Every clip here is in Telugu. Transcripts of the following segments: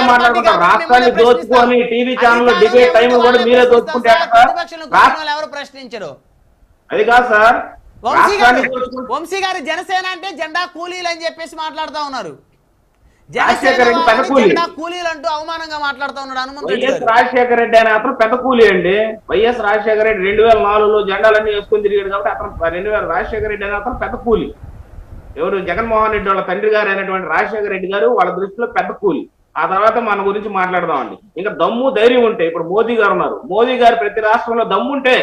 మాట్లాడుకుంటారు. రాష్ట్రాన్ని దోచుకొని టీవీ ఛానల్ డిబేట్ టైం కూడా మీరే దోచుకుంటే ఎవరు ప్రశ్నించరు. అది కాదు సార్, వంశీ గారు జనసేన అంటే జెండా కూలీలు అని చెప్పేసి మాట్లాడుతూ ఉన్నారు. జెండా కూలీలు అంటూ అవమానంగా మాట్లాడుతూ ఉన్నాడు హనుమంత్ రెడ్డి. వైఎస్ రాజశేఖర రెడ్డి అనే అతను పెద్ద కూలీ అండి. వైఎస్ రాజశేఖర రెడ్డి 2004లో జెండాలన్నీ వేసుకొని తిరిగాడు కాబట్టి అతను రాజశేఖర రెడ్డి అనే అతను పెద్ద కూలీ. ఎవరు జగన్మోహన్ రెడ్డి వాళ్ళ తండ్రి గారు అయినటువంటి రాజశేఖర రెడ్డి గారు వాళ్ళ దృష్టిలో పెద్ద కూలీ. ఆ తర్వాత మన గురించి మాట్లాడదామండి. ఇంకా దమ్ము ధైర్యం ఉంటే ఇప్పుడు మోదీ గారు ఉన్నారు. మోదీ గారు ప్రతి రాష్ట్రంలో దమ్ము ఉంటే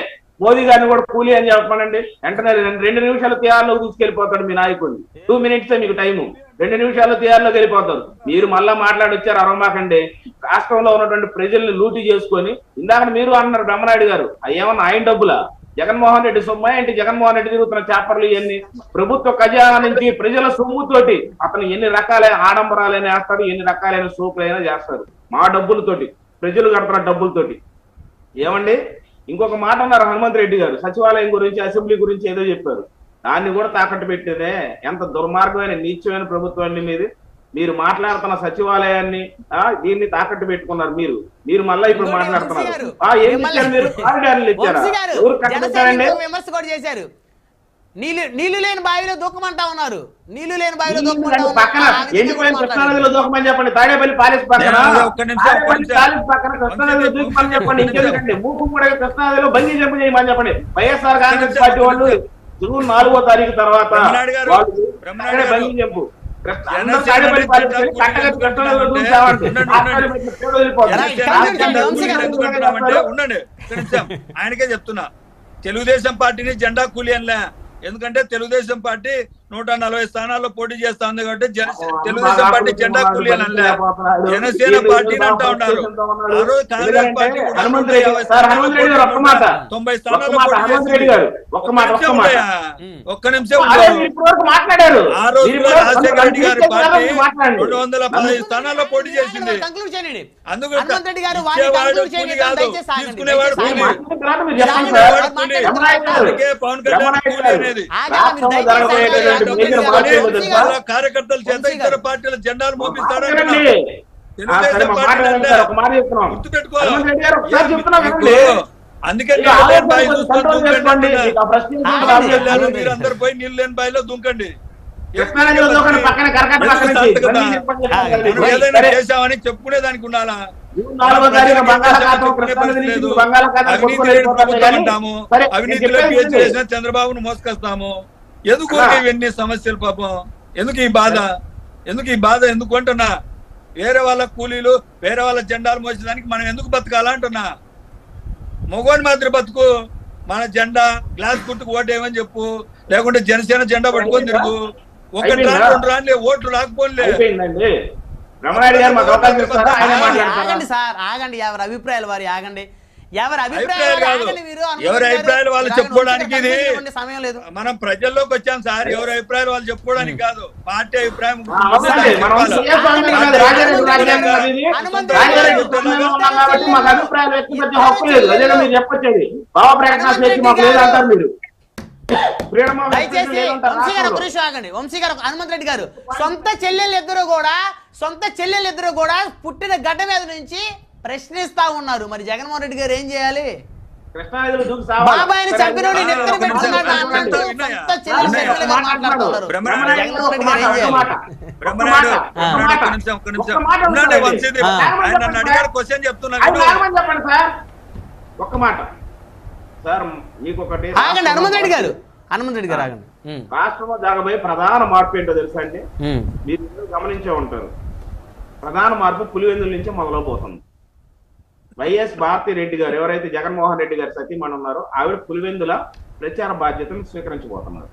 మోదీ గారిని కూడా కూలీ అని చెప్పానండి. వెంటనే 2 నిమిషాలు తిహార్లోకి తీసుకెళ్లిపోతాడు మీ నాయకుడిని. 2 minutes మీకు టైము. 2 నిమిషాల్లో తిహార్లోకి వెళ్ళిపోతారు. మీరు మళ్ళా మాట్లాడొచ్చారు అరవమాకండి. రాష్ట్రంలో ఉన్నటువంటి ప్రజల్ని లూటీ చేసుకొని ఇందాక మీరు అన్నారు బ్రహ్మనాయుడు గారు, అయ్యేమన్నా ఆయన డబ్బులా? జగన్మోహన్ రెడ్డి సొమ్ము ఏంటి? జగన్మోహన్ రెడ్డి తిరుగుతున్న చేపర్లు ఇవన్నీ ప్రభుత్వ ఖజానా నుంచి ప్రజల సొమ్ముతోటి అతను ఎన్ని రకాలైన ఆడంబరాలైనా వేస్తాడు, ఎన్ని రకాలైన సోకులైనా చేస్తారు. మా డబ్బులతోటి, ప్రజలు కడుతున్న డబ్బులతోటి. ఏమండి ఇంకొక మాట అన్నారు హనుమంత్ రెడ్డి గారు, సచివాలయం గురించి అసెంబ్లీ గురించి ఏదో చెప్పారు. దాన్ని కూడా తాకట్టు పెట్టేదే. ఎంత దుర్మార్గమైన నీచమైన ప్రభుత్వం అండి మీది. మీరు మాట్లాడుతున్న సచివాలయాన్ని దీన్ని తాకట్టు పెట్టుకున్నారు. మీరు మళ్ళీ ఇప్పుడు మాట్లాడుతున్నారు. ఏం ఇచ్చారు మీరు? కారిడార్లు ఇచ్చారా? ఎవరు కట్టబెట్టారండి? విమర్శ కూడా చేశారు. నీళ్లు లేని బావిలో దూకమంటా ఉన్నారు. నీళ్లు లేని బావిలో దూకమంటా ఎండిపోయిన కృష్ణానదిలో దూకమని చెప్పండి. తాడేపల్లి ప్యాలెస్ పక్కన కృష్ణానదిలో దూకమని చెప్పండి. ఇంకెందుకండి మూకు కూడా కృష్ణానదిలో బందీ జంపు చేయమని చెప్పండి. వైఎస్ఆర్ కాంగ్రెస్ పార్టీ వాళ్ళు జూన్ 4వ తారీఖు తర్వాత బందీ జంపు ఆయనకే చెప్తున్నా, తెలుగుదేశం పార్టీని జెండా కూలి అనలే. ఎందుకంటే తెలుగుదేశం పార్టీ 140 స్థానాల్లో పోటీ చేస్తుంది కాబట్టి తెలుగుదేశం పార్టీ జెండా కూలి అని అనలే. జనసేన పార్టీని అంటా ఉన్నారు. కాంగ్రెస్ పార్టీ 90 స్థానాల్లో పోటీ చేస్తుంది. ఒక్క నిమిషం. ఆ రోజు రాజశేఖర రెడ్డి గారి పార్టీ 215 స్థానాల్లో పోటీ చేసింది. అందుకు తీసుకునేవాడు పవన్ కళ్యాణ్ కూలి అనేది. కార్యకర్తలు చేత ఇతర పార్టీల జెండాలు మోపిస్తాడు. తెలుగుదేశం పార్టీ గుర్తుపెట్టుకోవాలి. అందుకే మీరు అందరు పోయి నీళ్ళు లేని బాయిలో దుంకండి. ఏదైనా చేశామని చెప్పుకునే దానికి ఉండాలా? అవినీతిలో పిహెచ్డీ చేసిన చంద్రబాబును మోసుకొస్తాము. ఎందుకు ఇవన్నీ సమస్యలు? పాపం ఎందుకు ఈ బాధ? ఎందుకు అంటున్నా? వేరే వాళ్ళ కూలీలు, వేరే వాళ్ళ జెండాలు మోసేదానికి మనం ఎందుకు బతకాలా అంటున్నా? మగవాని మాత్రం బతుకు. మన జెండా గ్లాస్ గుర్తుకు ఓటేమని చెప్పు, లేకుంటే జనసేన జెండా పట్టుకొని తిరుగు. 1 రాను 2 రానులే, ఓట్లు రాకపోలే. ఆగండి సార్, ఆగండి. ఎవరి అభిప్రాయాలు వారి ఆగండి. ఎవరి అభిప్రాయాలు వాళ్ళు చెప్పుకోవడానికి ఇది సమయం లేదు. మనం ప్రజల్లోకి వచ్చాం సార్. ఎవరి అభిప్రాయాలు వాళ్ళు చెప్పుకోవడానికి కాదు, పార్టీ అభిప్రాయం. దయచేసి వంశీ గారు ఒక నిమిషం ఆగండి. వంశీ గారు, హనుమంత్ రెడ్డి గారు, సొంత చెల్లెలు ఇద్దరు కూడా పుట్టిన గడ్డ మీద నుంచి ప్రశ్నిస్తా ఉన్నారు. మరి జగన్మోహన్ రెడ్డి గారు ఏం చేయాలి? బాబాయిని చంపినోడి నెత్తర పెట్టుకున్నాడు అన్నట్టు సొంత చెల్లెలు మాట్లాడుతున్నారు. ఒక్క మాట సార్, మీకు ఒకటి ఆగండి. హనుమంత్ రెడ్డి గారు ఆగండి. రాష్ట్రంలో జరగబోయే ప్రధాన మార్పు ఏంటో తెలుసా అండి? మీరు గమనించే ఉంటారు. ప్రధాన మార్పు పులివెందుల నుంచే మొదలవుతుంది. వైఎస్ భారతిరెడ్డి గారు, ఎవరైతే జగన్మోహన్ రెడ్డి గారు సతీమణి ఉన్నారో, ఆవిడ పులివెందుల ప్రచార బాధ్యతను స్వీకరించబోతున్నారు.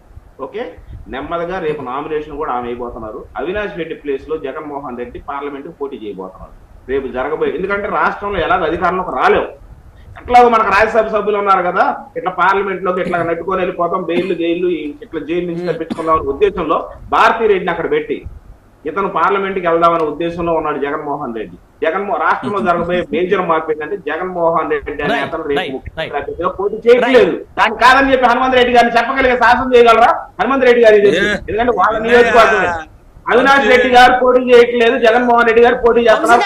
ఓకే, నెమ్మదిగా రేపు నామినేషన్ కూడా ఆమె అయిపోతున్నారు. అవినాష్ రెడ్డి ప్లేస్ లో జగన్మోహన్ రెడ్డి పార్లమెంట్ పోటీ చేయబోతున్నారు రేపు జరగబోయే. ఎందుకంటే రాష్ట్రంలో ఎలాగో అధికారంలోకి రాలేవు. ఎట్లాగో మనకు రాజ్యసభ సభ్యులు ఉన్నారు కదా, ఇట్లా పార్లమెంట్ లోకి ఇట్లా నెట్టుకొని వెళ్ళిపోతాం, జైలు ఇట్లా జైలు నుంచి తప్పించుకుందాం అనే ఉద్దేశంలో భారతిరెడ్డిని అక్కడ పెట్టి ఇతను పార్లమెంట్ కి వెళ్దామనే ఉద్దేశంలో ఉన్నాడు జగన్మోహన్ రెడ్డి. రాష్ట్రంలో జరగబోయే మేజర్ మార్పు ఏంటంటే జగన్మోహన్ రెడ్డి అనే అతను రేపు పోటీ చేయట్లేదు. దానికి కాదని చెప్పి హనుమంత్ రెడ్డి గారిని చెప్పగలిగే శాసనం చేయగలరా? హనుమంత్ రెడ్డి గారి ఎందుకంటే వాళ్ళ నియోజకవర్గమే. అవినాష్ రెడ్డి గారు పోటీ చేయట్లేదు, జగన్మోహన్ రెడ్డి గారు పోటీ చేస్తున్నారు.